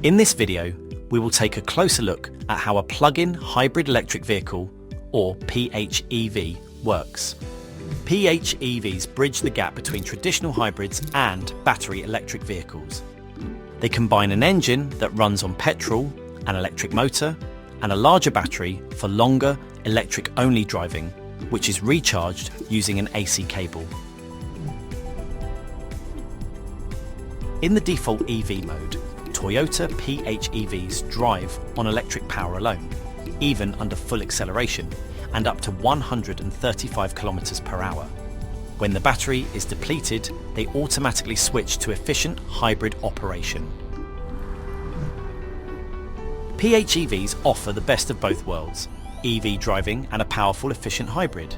In this video, we will take a closer look at how a plug-in hybrid electric vehicle, or PHEV, works. PHEVs bridge the gap between traditional hybrids and battery electric vehicles. They combine an engine that runs on petrol, an electric motor, and a larger battery for longer electric-only driving, which is recharged using an AC cable. In the default EV mode, Toyota PHEVs drive on electric power alone, even under full acceleration, and up to 135 km per hour. When the battery is depleted, they automatically switch to efficient hybrid operation. PHEVs offer the best of both worlds, EV driving and a powerful, efficient hybrid.